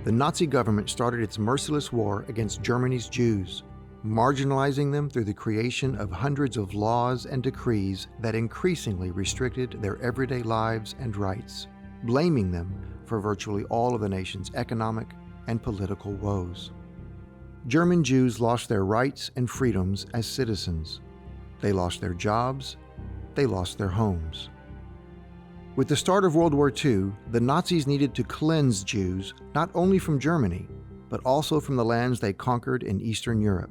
the Nazi government started its merciless war against Germany's Jews, marginalizing them through the creation of hundreds of laws and decrees that increasingly restricted their everyday lives and rights, blaming them for virtually all of the nation's economic and political woes. German Jews lost their rights and freedoms as citizens. They lost their jobs. They lost their homes. With the start of World War II, the Nazis needed to cleanse Jews not only from Germany, but also from the lands they conquered in Eastern Europe.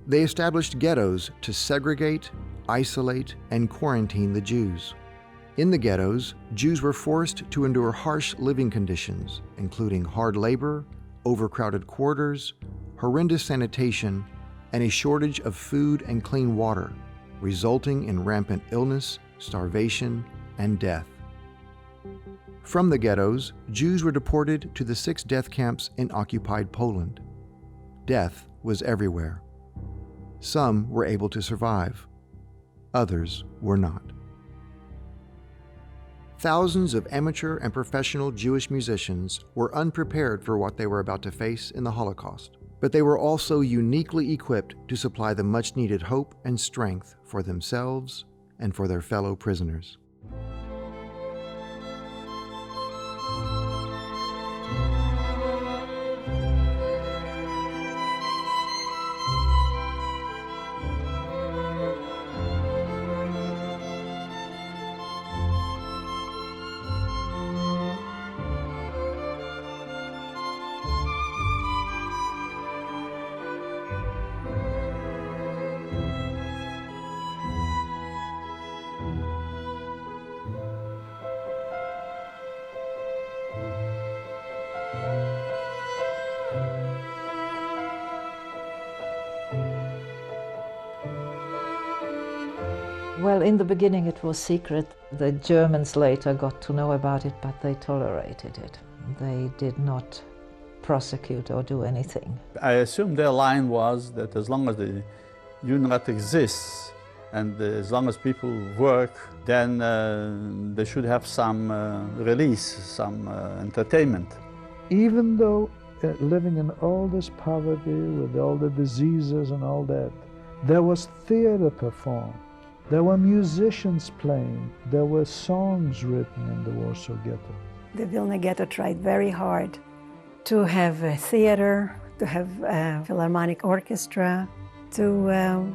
They established ghettos to segregate, isolate, and quarantine the Jews. In the ghettos, Jews were forced to endure harsh living conditions, including hard labor, overcrowded quarters, horrendous sanitation, and a shortage of food and clean water, resulting in rampant illness, starvation, and death. From the ghettos, Jews were deported to the 6 death camps in occupied Poland. Death was everywhere. Some were able to survive. Others were not. Thousands of amateur and professional Jewish musicians were unprepared for what they were about to face in the Holocaust, but they were also uniquely equipped to supply the much-needed hope and strength for themselves and for their fellow prisoners. Well, in the beginning it was secret. The Germans later got to know about it, but they tolerated it. They did not prosecute or do anything. I assume their line was that as long as the UNRWA exists and as long as people work, then they should have some release, some entertainment. Even though living in all this poverty with all the diseases and all that, there was theater performed. There were musicians playing. There were songs written in the Warsaw Ghetto. The Vilna Ghetto tried very hard to have a theater, to have a philharmonic orchestra, to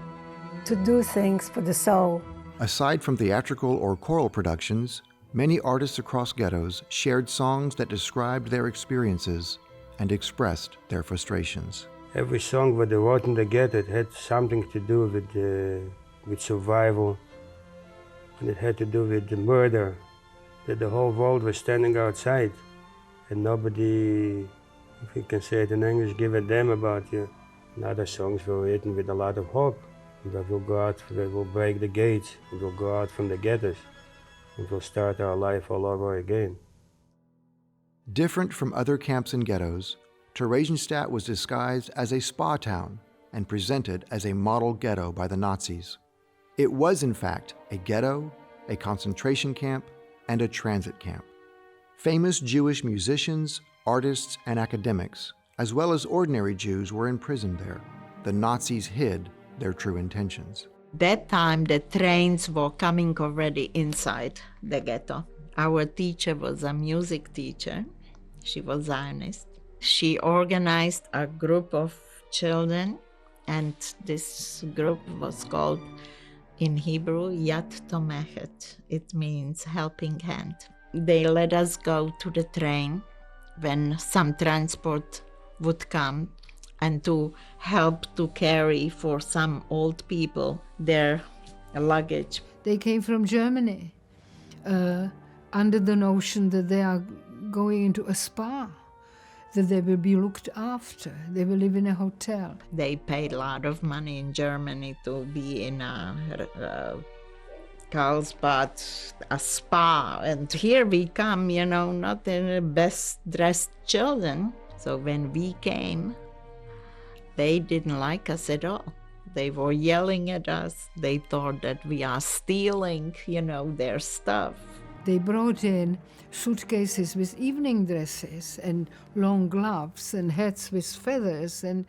do things for the soul. Aside from theatrical or choral productions, many artists across ghettos shared songs that described their experiences and expressed their frustrations. Every song that they wrote in the ghetto had something to do with survival, and it had to do with the murder, that the whole world was standing outside, and nobody, if you can say it in English, give a damn about you. And other songs were written with a lot of hope, that we'll go out, that we'll break the gates, and we'll go out from the ghettos, and we'll start our life all over again. Different from other camps and ghettos, Theresienstadt was disguised as a spa town and presented as a model ghetto by the Nazis. It was, in fact, a ghetto, a concentration camp, and a transit camp. Famous Jewish musicians, artists, and academics, as well as ordinary Jews, were imprisoned there. The Nazis hid their true intentions. That time, the trains were coming already inside the ghetto. Our teacher was a music teacher. She was Zionist. She organized a group of children, and this group was called, in Hebrew, Yad Tomechet. It means helping hand. They let us go to the train when some transport would come, and to help to carry for some old people their luggage. They came from Germany under the notion that they are going into a spa, that they will be looked after, they will live in a hotel. They paid a lot of money in Germany to be in a Carlsbad, a spa. And here we come, not in the best dressed children. So when we came, they didn't like us at all. They were yelling at us. They thought that we are stealing, their stuff. They brought in suitcases with evening dresses and long gloves and hats with feathers and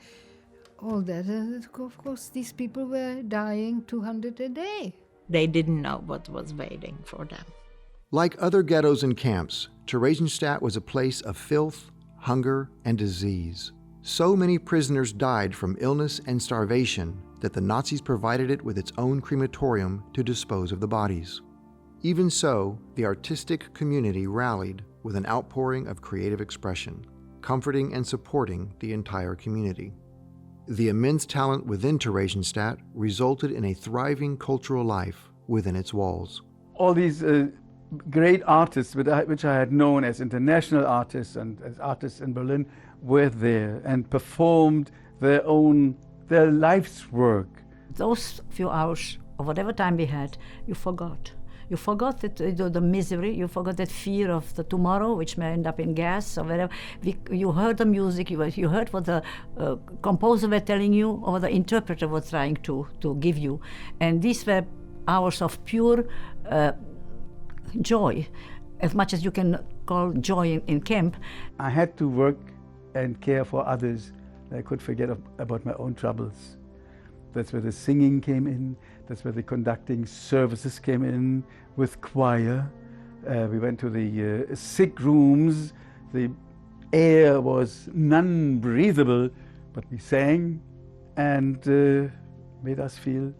all that. And of course, these people were dying 200 a day. They didn't know what was waiting for them. Like other ghettos and camps, Theresienstadt was a place of filth, hunger, and disease. So many prisoners died from illness and starvation that the Nazis provided it with its own crematorium to dispose of the bodies. Even so, the artistic community rallied with an outpouring of creative expression, comforting and supporting the entire community. The immense talent within Theresienstadt resulted in a thriving cultural life within its walls. All these great artists, which I had known as international artists and as artists in Berlin, were there and performed their life's work. Those few hours, or whatever time we had, you forgot. You forgot that, the misery, you forgot that fear of the tomorrow, which may end up in gas or whatever. You heard the music, you heard what the composer were telling you or the interpreter was trying to give you. And these were hours of pure joy, as much as you can call joy in camp. I had to work and care for others. I could forget about my own troubles. That's where the singing came in. That's where the conducting services came in with choir. We went to the sick rooms. The air was non-breathable, but we sang and made us feel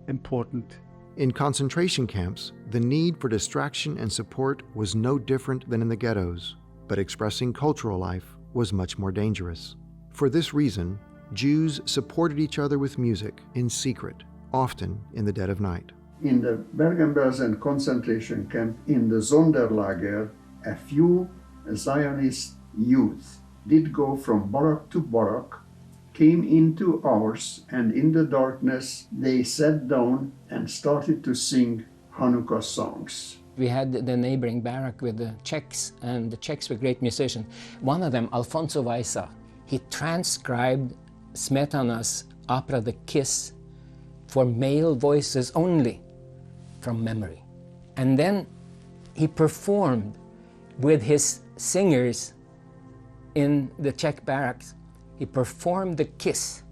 important. In concentration camps, the need for distraction and support was no different than in the ghettos, but expressing cultural life was much more dangerous. For this reason, Jews supported each other with music in secret, often in the dead of night. In the Bergen-Belsen concentration camp, in the Sonderlager, a few Zionist youth did go from barrack to barrack, came into ours, and in the darkness they sat down and started to sing Hanukkah songs. We had the neighboring barrack with the Czechs, and the Czechs were great musicians. One of them, Alfonso Weissa, he transcribed Smetana's opera The Kiss for male voices only from memory. And then he performed with his singers in the Czech barracks. He performed The Kiss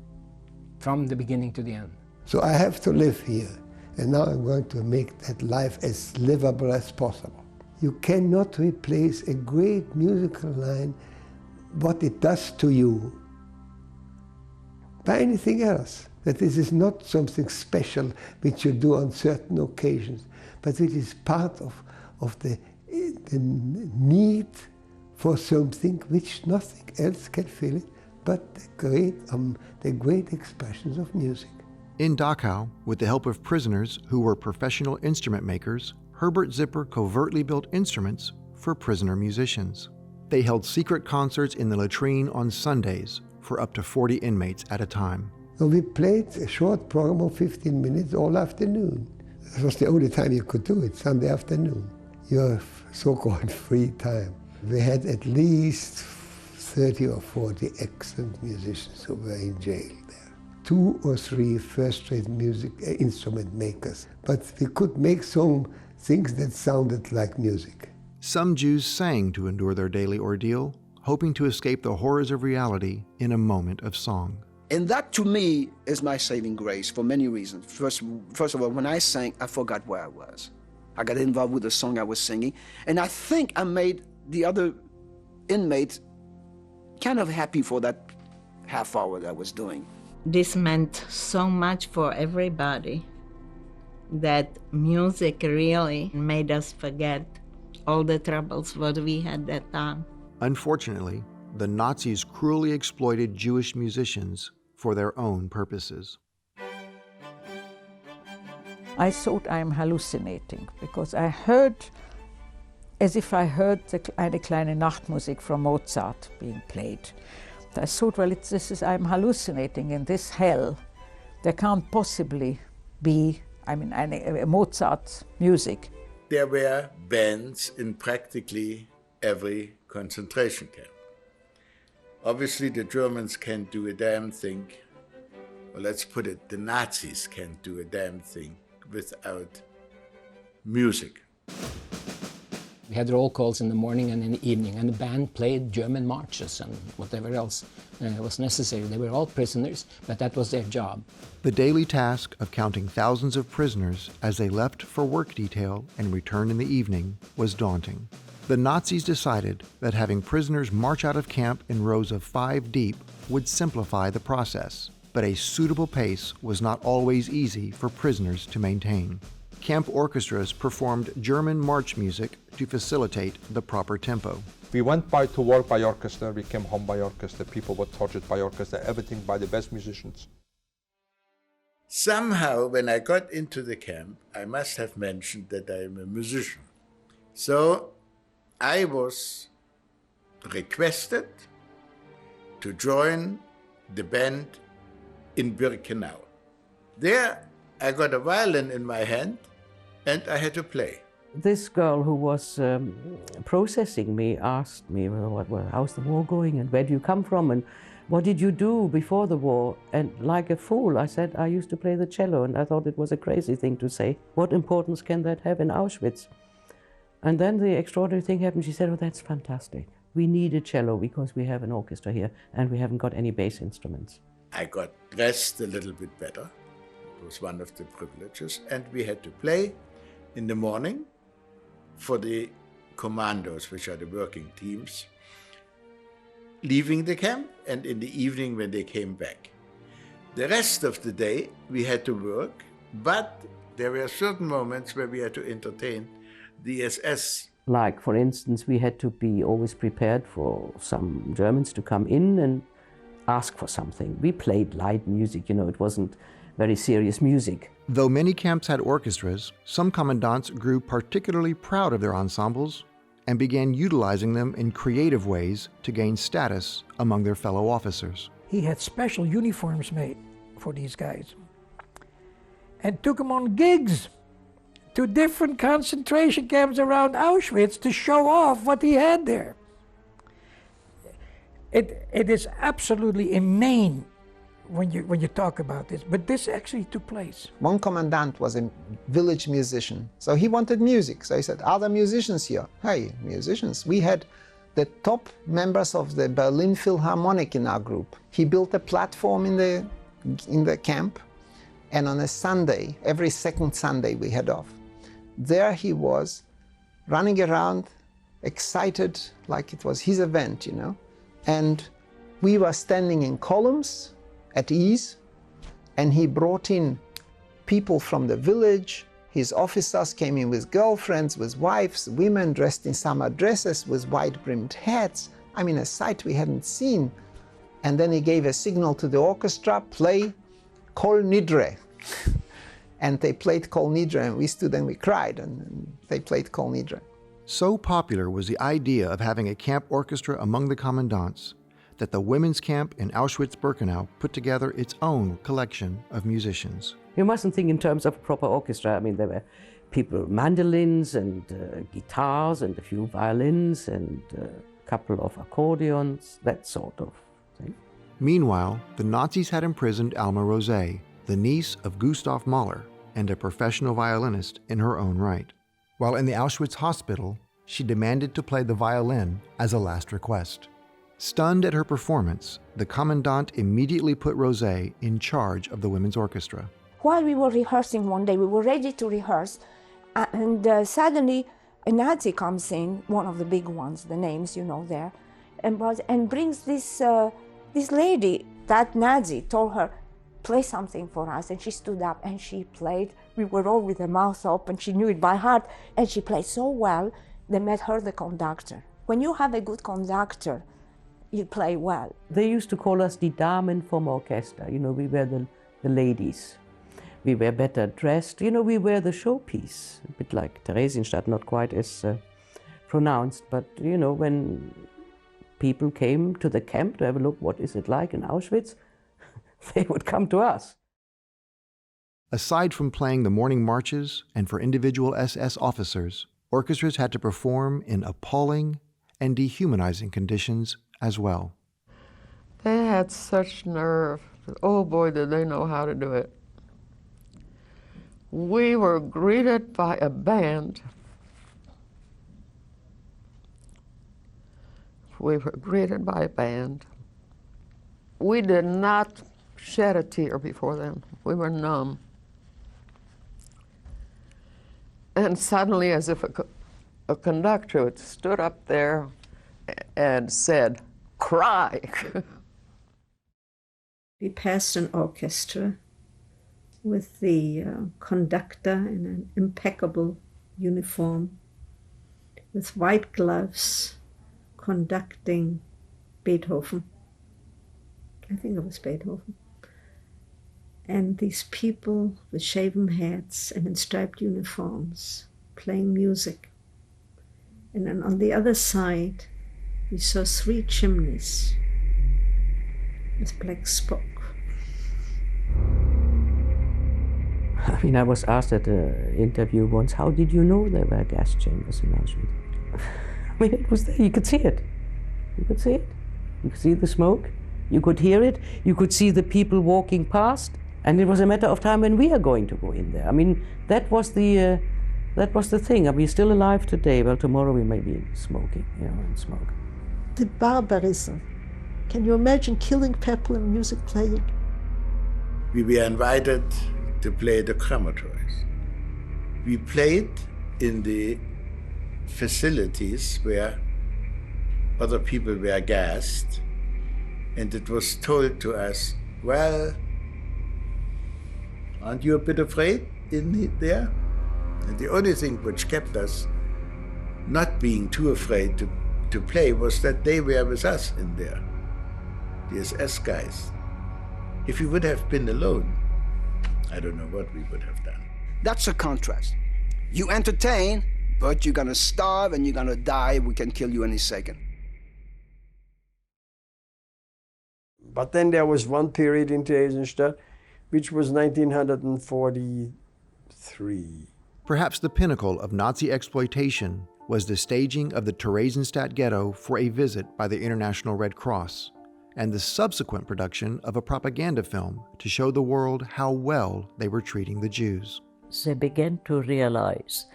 from the beginning to the end. So I have to live here, and now I'm going to make that life as livable as possible. You cannot replace a great musical line, what it does to you, by anything else. That this is not something special which you do on certain occasions, but it is part of the need for something which nothing else can fill it but the great expressions of music. In Dachau, with the help of prisoners who were professional instrument makers, Herbert Zipper covertly built instruments for prisoner musicians. They held secret concerts in the latrine on Sundays for up to 40 inmates at a time. So we played a short program of 15 minutes all afternoon. It was the only time you could do it, Sunday afternoon. Your so-called free time. We had at least 30 or 40 excellent musicians who were in jail there. 2 or 3 first-rate music instrument makers. But we could make some things that sounded like music. Some Jews sang to endure their daily ordeal, hoping to escape the horrors of reality in a moment of song. And that, to me, is my saving grace for many reasons. First of all, when I sang, I forgot where I was. I got involved with the song I was singing, and I think I made the other inmates kind of happy for that half hour that I was doing. This meant so much for everybody that music really made us forget all the troubles what we had that time. Unfortunately, the Nazis cruelly exploited Jewish musicians for their own purposes. I thought I'm hallucinating because I heard, as if I heard eine kleine Nachtmusik from Mozart being played. I thought, well, I'm hallucinating in this hell. There can't possibly be, a Mozart music. There were bands in practically every concentration camp. Obviously, the Germans can't do a damn thing, or let's put it, the Nazis can't do a damn thing without music. We had roll calls in the morning and in the evening, and the band played German marches and whatever else was necessary. They were all prisoners, but that was their job. The daily task of counting thousands of prisoners as they left for work detail and returned in the evening was daunting. The Nazis decided that having prisoners march out of camp in rows of 5 deep would simplify the process, but a suitable pace was not always easy for prisoners to maintain. Camp orchestras performed German march music to facilitate the proper tempo. We went to work by orchestra, we came home by orchestra, people were tortured by orchestra, everything by the best musicians. Somehow, when I got into the camp, I must have mentioned that I am a musician. So I was requested to join the band in Birkenau. There I got a violin in my hand and I had to play. This girl who was processing me asked me, well, how's the war going and where do you come from and what did you do before the war? And like a fool, I said, I used to play the cello, and I thought it was a crazy thing to say. What importance can that have in Auschwitz? And then the extraordinary thing happened. She said, oh, that's fantastic. We need a cello because we have an orchestra here and we haven't got any bass instruments. I got dressed a little bit better. It was one of the privileges. And we had to play in the morning for the commandos, which are the working teams, leaving the camp, and in the evening when they came back. The rest of the day we had to work, but there were certain moments where we had to entertain the SS. Like, for instance, we had to be always prepared for some Germans to come in and ask for something. We played light music, you know, it wasn't very serious music. Though many camps had orchestras, some commandants grew particularly proud of their ensembles and began utilizing them in creative ways to gain status among their fellow officers. He had special uniforms made for these guys and took them on gigs to different concentration camps around Auschwitz to show off what he had there. It is absolutely inane when you talk about this, but this actually took place. One commandant was a village musician, so he wanted music. So he said, are there musicians here? Hey, musicians. We had the top members of the Berlin Philharmonic in our group. He built a platform in the camp, and on a Sunday, every second Sunday we had off, there he was running around, excited, like it was his event, you know. And we were standing in columns at ease, and he brought in people from the village. His officers came in with girlfriends, with wives, women dressed in summer dresses with wide-brimmed hats. I mean, a sight we hadn't seen. And then he gave a signal to the orchestra, play Kol Nidre. And they played Kol Nidre, and we stood and we cried, and they played Kol Nidre. So popular was the idea of having a camp orchestra among the commandants that the women's camp in Auschwitz-Birkenau put together its own collection of musicians. You mustn't think in terms of proper orchestra. I mean, there were people, mandolins and guitars and a few violins and a couple of accordions, that sort of thing. Meanwhile, the Nazis had imprisoned Alma Rosé, the niece of Gustav Mahler and a professional violinist in her own right. While in the Auschwitz hospital, she demanded to play the violin as a last request. Stunned at her performance, the commandant immediately put Rosé in charge of the women's orchestra. While we were rehearsing one day, we were ready to rehearse, and suddenly a Nazi comes in, one of the big ones, the names you know there, and brings this lady. That Nazi told her, play something for us, and she stood up and she played. We were all with the mouth open, she knew it by heart, and she played so well, they made her the conductor. When you have a good conductor, you play well. They used to call us die Damen vom Orchester. You know, we were the ladies. We were better dressed. You know, we were the showpiece. A bit like Theresienstadt, not quite as pronounced, but you know, when people came to the camp to have a look, what is it like in Auschwitz, they would come to us. Aside from playing the morning marches and for individual SS officers, orchestras had to perform in appalling and dehumanizing conditions as well. They had such nerve. Oh boy, did they know how to do it. We were greeted by a band We were greeted by a band. We did not shed a tear before them. We were numb. And suddenly, as if a conductor stood up there and said, "Cry." We passed an orchestra with the conductor in an impeccable uniform, with white gloves, conducting Beethoven. I think it was Beethoven. And these people with shaven heads and in striped uniforms playing music. And then on the other side, we saw 3 chimneys as black smoke. I mean, I was asked at an interview once, how did you know there were gas chambers in Auschwitz? I mean, it was there. You could see it. You could see it. You could see the smoke. You could hear it. You could see the people walking past. And it was a matter of time when we are going to go in there. I mean, that was the thing. Are we still alive today? Well, tomorrow we may be smoking, and smoke. The barbarism. Can you imagine killing people and music playing? We were invited to play the crematories. We played in the facilities where other people were gassed, and it was told to us, well, aren't you a bit afraid in there? And the only thing which kept us not being too afraid to play was that they were with us in there, the SS guys. If we would have been alone, I don't know what we would have done. That's a contrast. You entertain, but you're gonna starve and you're gonna die. We can kill you any second. But then there was one period in Theresienstadt, which was 1943. Perhaps the pinnacle of Nazi exploitation was the staging of the Theresienstadt ghetto for a visit by the International Red Cross, and the subsequent production of a propaganda film to show the world how well they were treating the Jews. They began to realize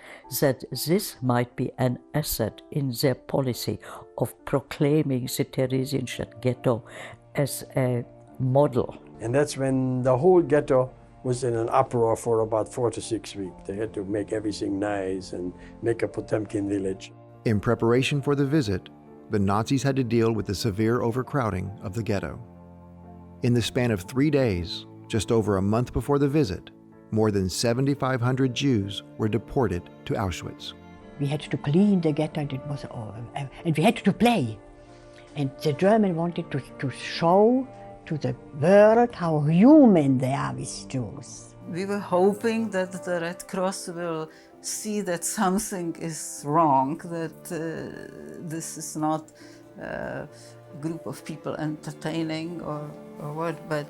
that this might be an asset in their policy of proclaiming the Theresienstadt ghetto as a model. And that's when the whole ghetto was in an uproar for about 4 to 6 weeks. They had to make everything nice and make a Potemkin village. In preparation for the visit, the Nazis had to deal with the severe overcrowding of the ghetto. In the span of 3 days, just over a month before the visit, more than 7,500 Jews were deported to Auschwitz. We had to clean the ghetto, and it was and we had to play. And the German wanted to show to the world how human they are with Jews. We were hoping that the Red Cross will see that something is wrong, that this is not a group of people entertaining or what, but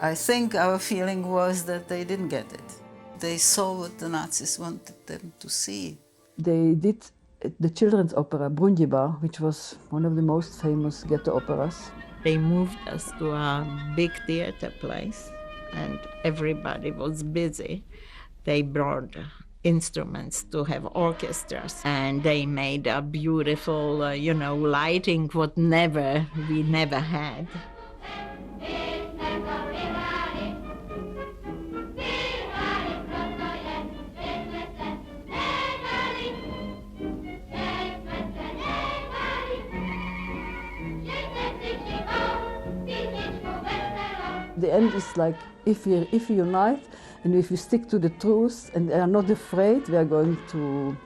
I think our feeling was that they didn't get it. They saw what the Nazis wanted them to see. They did the children's opera, Brundibar, which was one of the most famous ghetto operas. They moved us to a big theater place, and everybody was busy. They brought instruments to have orchestras, and they made a beautiful, lighting what we never had. The end is like, if we unite and if we stick to the truth and are not afraid, we are going to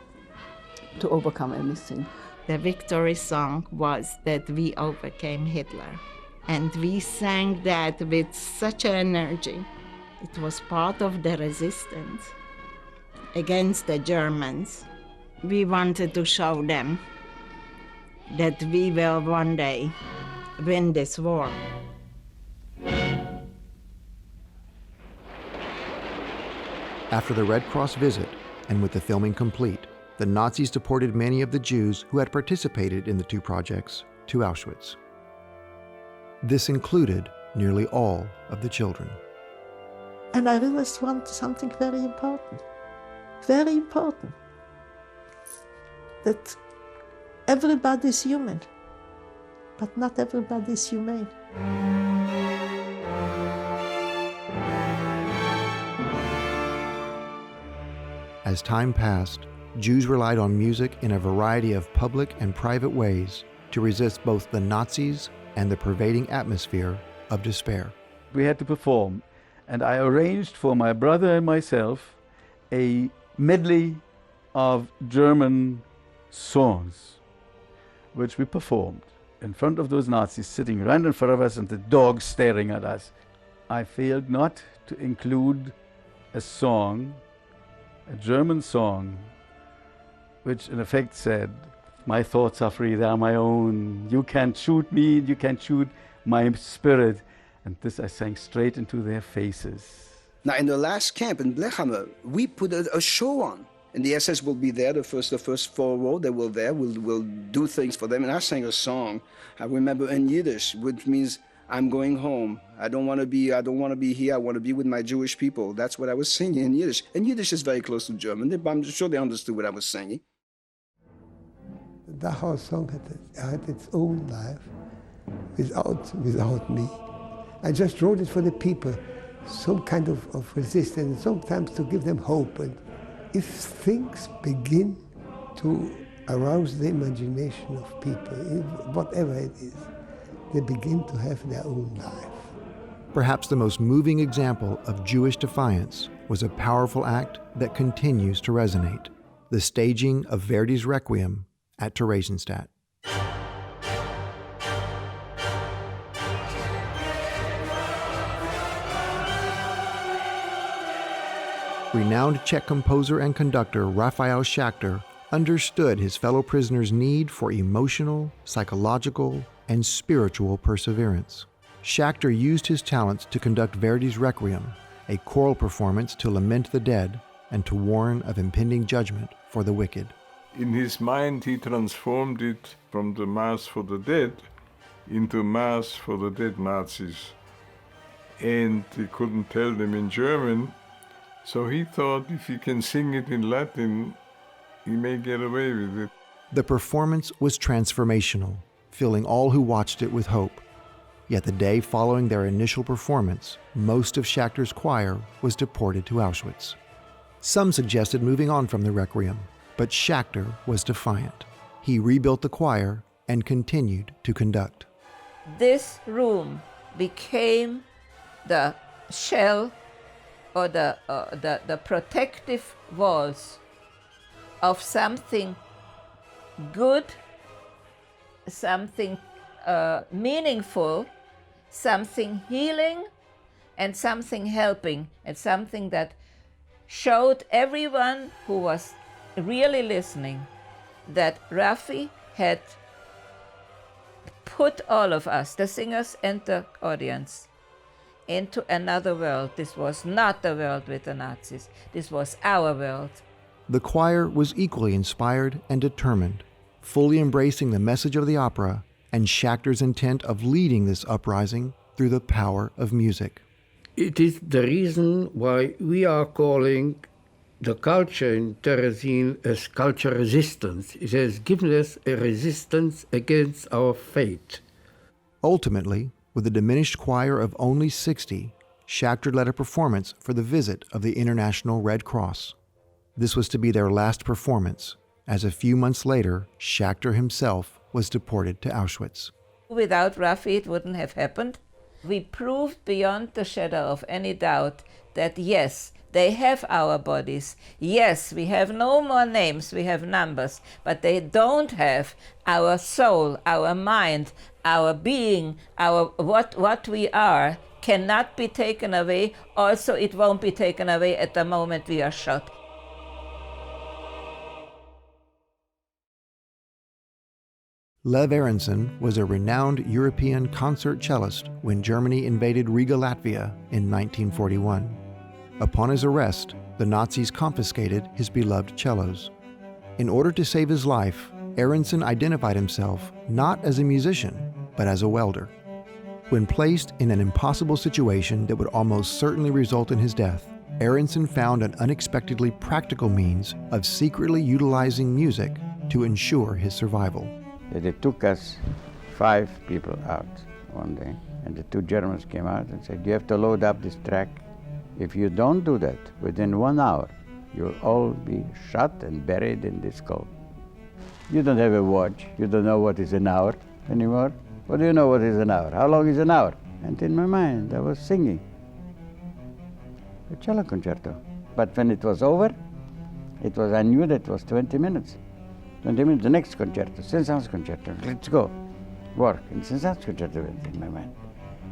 overcome anything. The victory song was that we overcame Hitler. And we sang that with such energy. It was part of the resistance against the Germans. We wanted to show them that we will one day win this war. After the Red Cross visit, and with the filming complete, the Nazis deported many of the Jews who had participated in the 2 projects to Auschwitz. This included nearly all of the children. And I realized something very important, that Everybody's human, but not everybody's humane. As time passed, Jews relied on music in a variety of public and private ways to resist both the Nazis and the pervading atmosphere of despair. We had to perform, and I arranged for my brother and myself a medley of German songs, which we performed in front of those Nazis sitting right in front of us and the dogs staring at us. I failed not to include a song, a German song, which in effect said, "My thoughts are free, they are my own. You can't shoot me, you can't shoot my spirit." And this I sang straight into their faces. Now, in the last camp in Blechhammer, we put a show on. And the SS will be there, the first 4 row, they will there, we'll do things for them. And I sang a song, I remember in Yiddish, which means, "I'm going home. I don't want to be here. I want to be with my Jewish people." That's what I was singing in Yiddish. And Yiddish is very close to German. I'm sure they understood what I was singing. The Dachau song had its own life without me. I just wrote it for the people, some kind of resistance, sometimes to give them hope. And if things begin to arouse the imagination of people, whatever it is, they begin to have their own life. Perhaps the most moving example of Jewish defiance was a powerful act that continues to resonate: the staging of Verdi's Requiem at Theresienstadt. Renowned Czech composer and conductor Raphael Schachter understood his fellow prisoners' need for emotional, psychological, and spiritual perseverance. Schachter used his talents to conduct Verdi's Requiem, a choral performance to lament the dead and to warn of impending judgment for the wicked. In his mind, he transformed it from the Mass for the Dead into Mass for the Dead Nazis. And he couldn't tell them in German, so he thought if he can sing it in Latin, he may get away with it. The performance was transformational, filling all who watched it with hope. Yet the day following their initial performance, most of Schachter's choir was deported to Auschwitz. Some suggested moving on from the Requiem, but Schachter was defiant. He rebuilt the choir and continued to conduct. This room became the shell or the protective walls of something good, something meaningful, something healing, and something helping, and something that showed everyone who was really listening that Rafi had put all of us, the singers and the audience, into another world. This was not the world with the Nazis. This was our world. The choir was equally inspired and determined, fully embracing the message of the opera and Schachter's intent of leading this uprising through the power of music. It is the reason why we are calling the culture in Terezin as culture resistance. It has given us a resistance against our fate. Ultimately, with a diminished choir of only 60, Schachter led a performance for the visit of the International Red Cross. This was to be their last performance, as a few months later, Schachter himself was deported to Auschwitz. Without Rafi, it wouldn't have happened. We proved beyond the shadow of any doubt that yes, they have our bodies. Yes, we have no more names, we have numbers, but they don't have our soul, our mind, our being, our what we are cannot be taken away. Also, it won't be taken away at the moment we are shot. Lev Aronson was a renowned European concert cellist when Germany invaded Riga, Latvia in 1941. Upon his arrest, the Nazis confiscated his beloved cellos. In order to save his life, Aronson identified himself not as a musician, but as a welder. When placed in an impossible situation that would almost certainly result in his death, Aronson found an unexpectedly practical means of secretly utilizing music to ensure his survival. They took us 5 people out one day, and the 2 Germans came out and said, you have to load up this track. If you don't do that, within 1 hour, you'll all be shot and buried in this coal. You don't have a watch. You don't know what is an hour anymore. What do you know what is an hour? How long is an hour? And in my mind, I was singing a cello concerto. But when it was over, I knew that it was 20 minutes. 20 minutes, the next concerto, Saint-Saëns concerto, let's go. Work, and Saint-Saëns concerto went in my mind.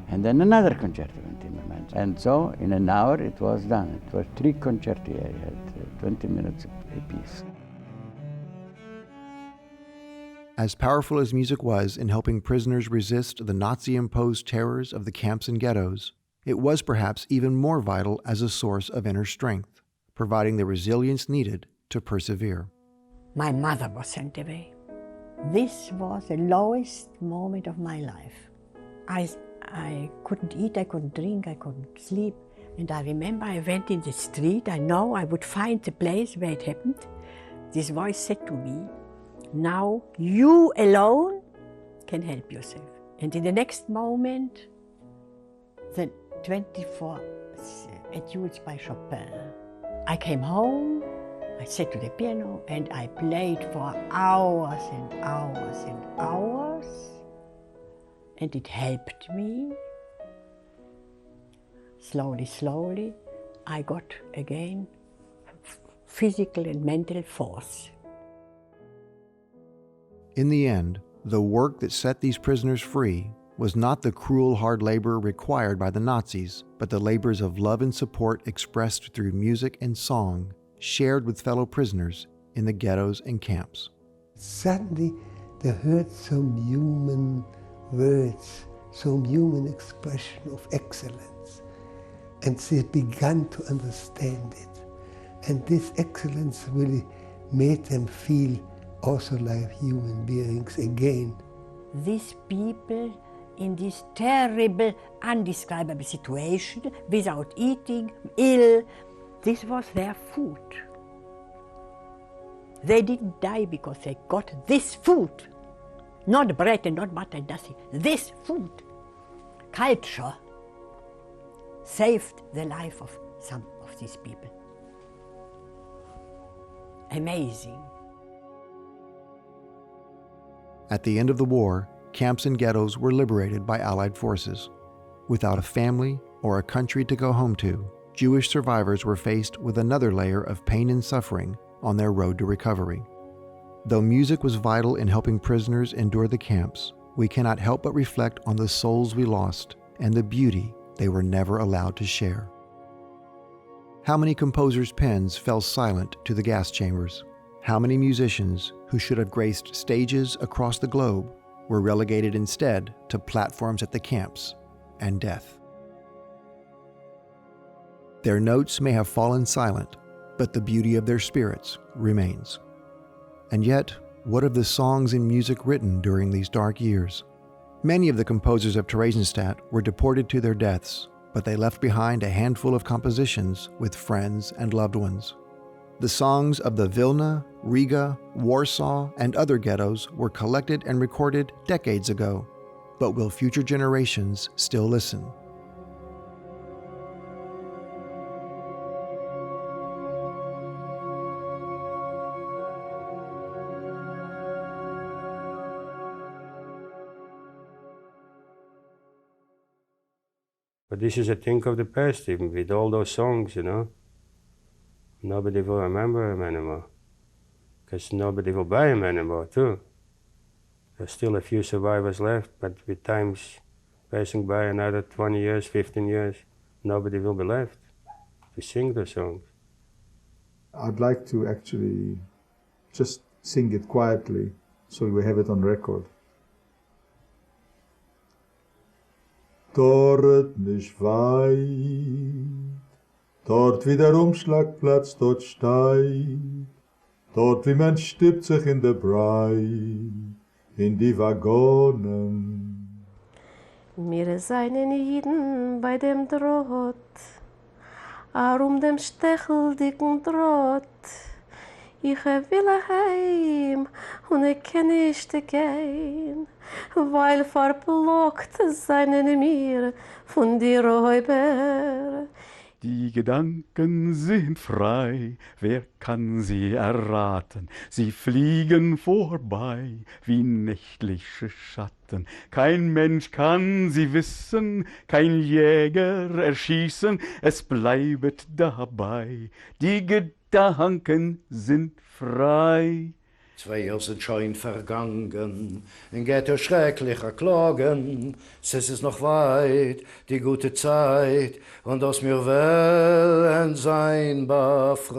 And then another concerto went in my mind. And so, in an hour, it was done. It was 3 concerti. I had 20 minutes apiece. As powerful as music was in helping prisoners resist the Nazi-imposed terrors of the camps and ghettos, it was perhaps even more vital as a source of inner strength, providing the resilience needed to persevere. My mother was sent away. This was the lowest moment of my life. I couldn't eat, I couldn't drink, I couldn't sleep. And I remember I went in the street. I know I would find the place where it happened. This voice said to me, now you alone can help yourself. And in the next moment, the 24 etudes by Chopin. I came home, I sat to the piano, and I played for hours and hours and hours. And it helped me. Slowly, slowly, I got again physical and mental force. In the end, the work that set these prisoners free was not the cruel hard labor required by the Nazis, but the labors of love and support expressed through music and song, shared with fellow prisoners in the ghettos and camps. Suddenly, they heard some human words, some human expression of excellence, and they began to understand it. And this excellence really made them feel also like human beings again. These people in this terrible, undescribable situation, without eating, ill, this was their food. They didn't die because they got this food. Not bread and not butter, nothing. This food. Culture saved the life of some of these people. Amazing. At the end of the war, camps and ghettos were liberated by Allied forces. Without a family or a country to go home to, Jewish survivors were faced with another layer of pain and suffering on their road to recovery. Though music was vital in helping prisoners endure the camps, we cannot help but reflect on the souls we lost and the beauty they were never allowed to share. How many composers' pens fell silent to the gas chambers? How many musicians who should have graced stages across the globe were relegated instead to platforms at the camps and death? Their notes may have fallen silent, but the beauty of their spirits remains. And yet, what of the songs and music written during these dark years? Many of the composers of Theresienstadt were deported to their deaths, but they left behind a handful of compositions with friends and loved ones. The songs of the Vilna, Riga, Warsaw, and other ghettos were collected and recorded decades ago, but will future generations still listen? But this is a thing of the past, even with all those songs, you know. Nobody will remember him anymore, because nobody will buy him anymore, too. There's still a few survivors left, but with times passing by another 20 years, 15 years, nobody will be left to sing the songs. I'd like to actually just sing it quietly, so we have it on record. Dort nicht weit, dort wie der Umschlagplatz dort steigt, dort wie man stippt sich in der Brei, in die Waggonen. Wir seien Jiden bei dem Drott, dem stecheldicken Drott. Ich will heim, und kann nicht gehen, weil verblockt seien mir von die Räuber. Die Gedanken sind frei, wer kann sie erraten? Sie fliegen vorbei wie nächtliche Schatten. Kein Mensch kann sie wissen, kein Jäger erschießen, es bleibet dabei. Die Gedanken sind frei. 2 Jahre sind schon vergangen, in Ghetto schrecklicher Klagen. Es ist noch weit, die gute Zeit, und aus mir wollen sein befreit,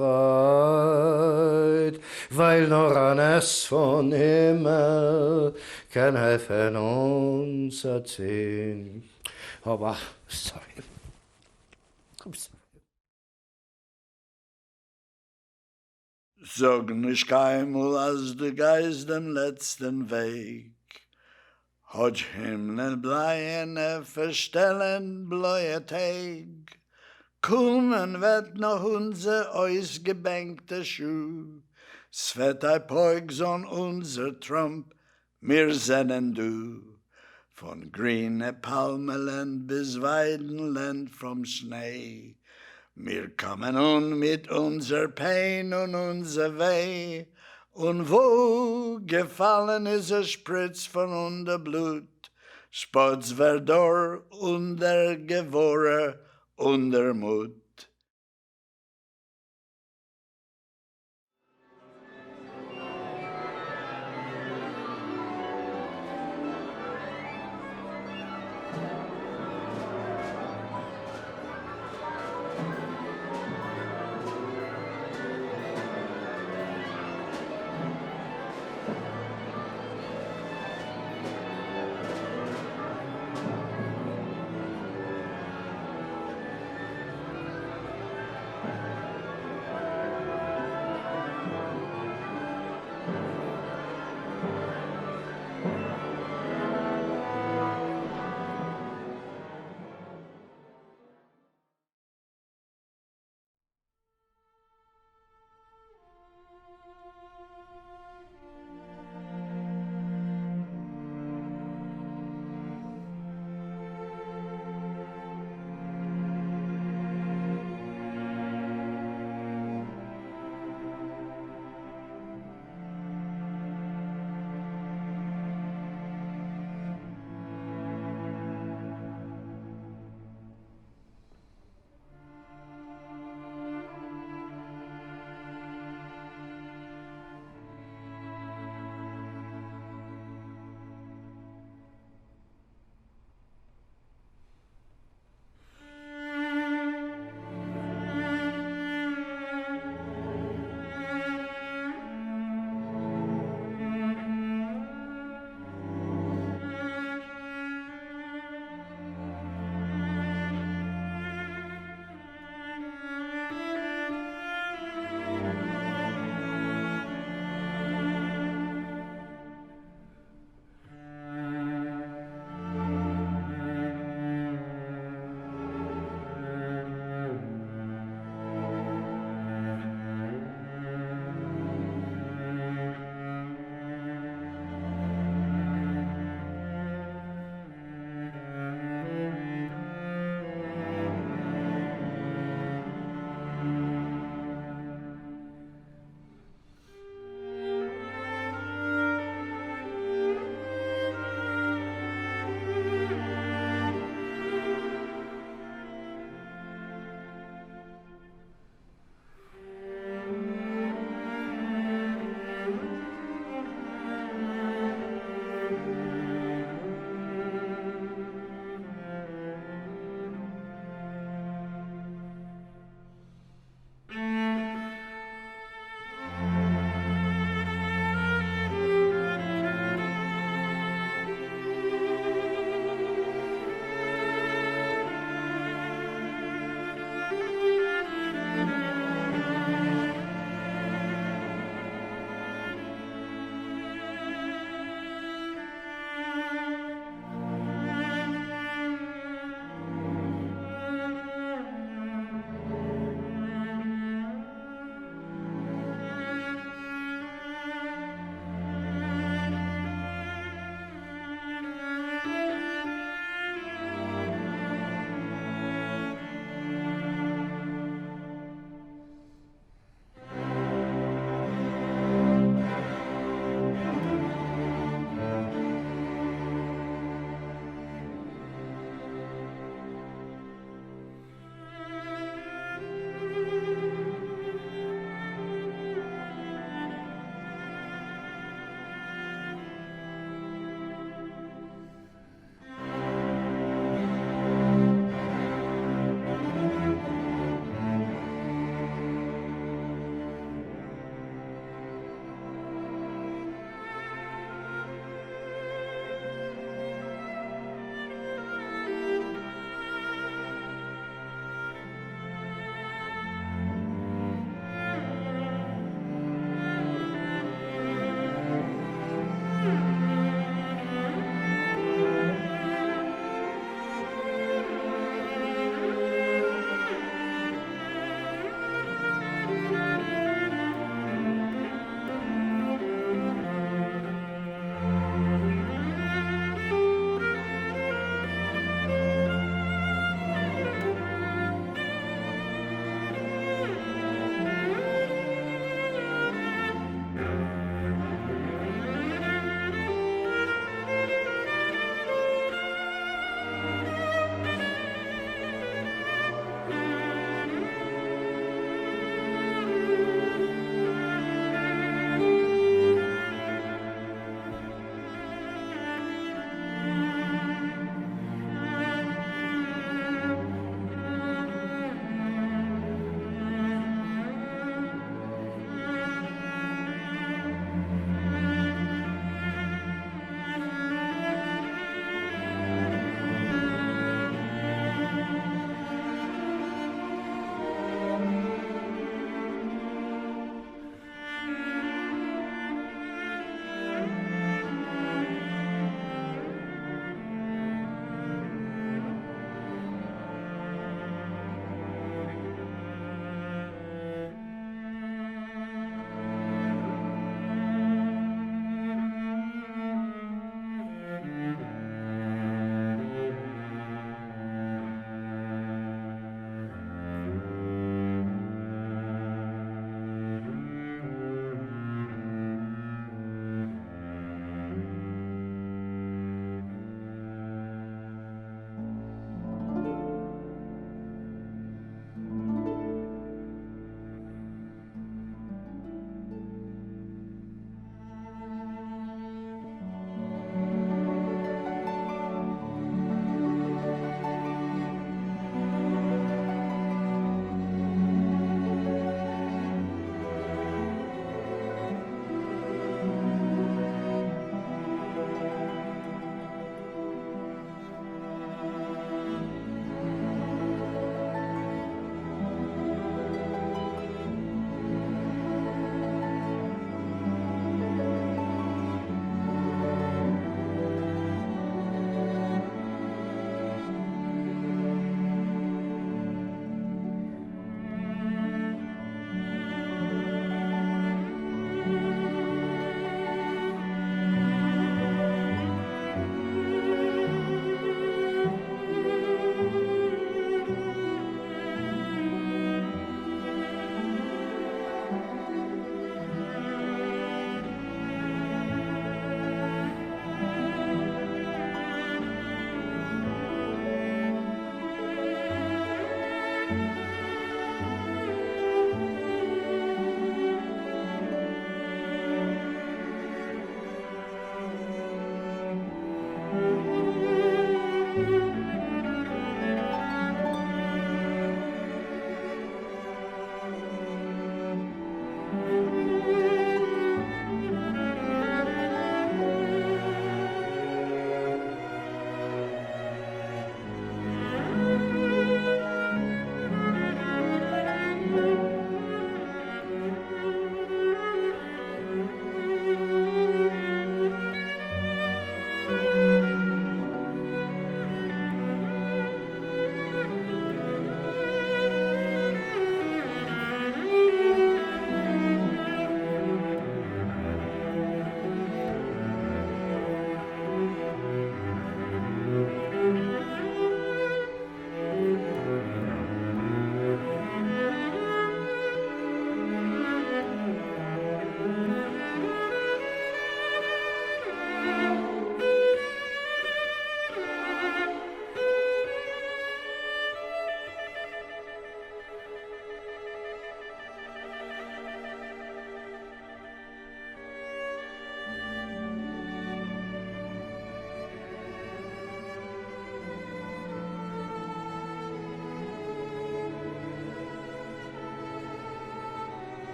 weil nur ein S von Himmel kann helfen uns erziehen. Aber, sorry. Sag nicht keinmal, als du geist den letzten Weg. Hat Himmel bleiene verstellen bläue Tag. Kommen wird noch unser ausgebänkte Schuh. Es wird ein Poigson unser Trump, mir sennen du. Von grüne Palmeland bis Weidenland vom Schnee. Wir kommen mit unser Pein und unser Weh, und wo gefallen ist ein Spritz von unser Blut, spots verdor unter Gewore, unter Mut.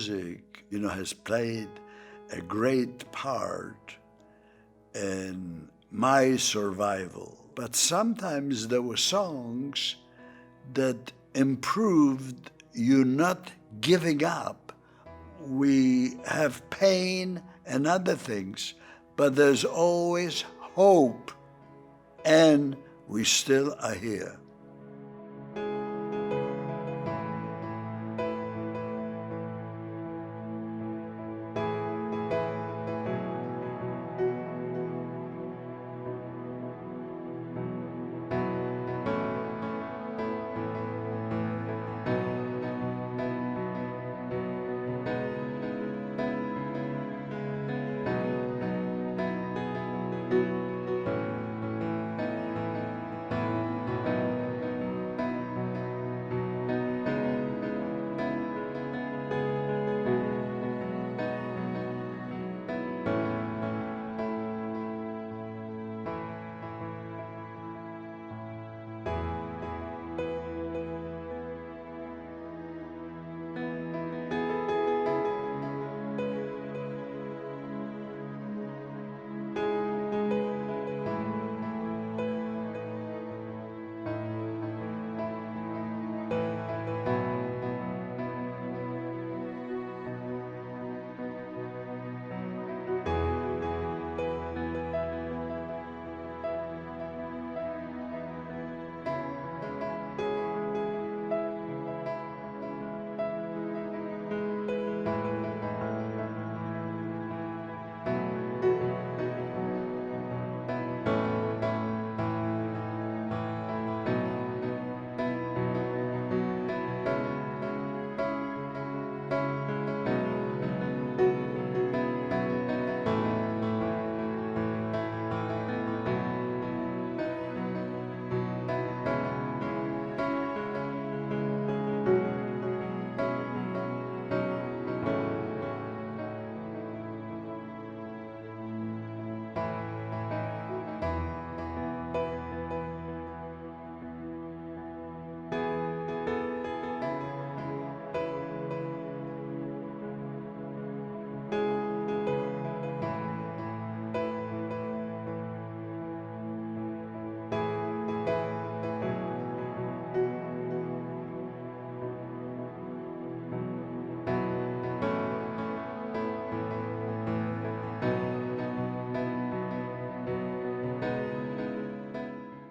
music, has played a great part in my survival. But sometimes there were songs that improved you not giving up. We have pain and other things, but there's always hope, and we still are here.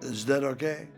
Is that okay?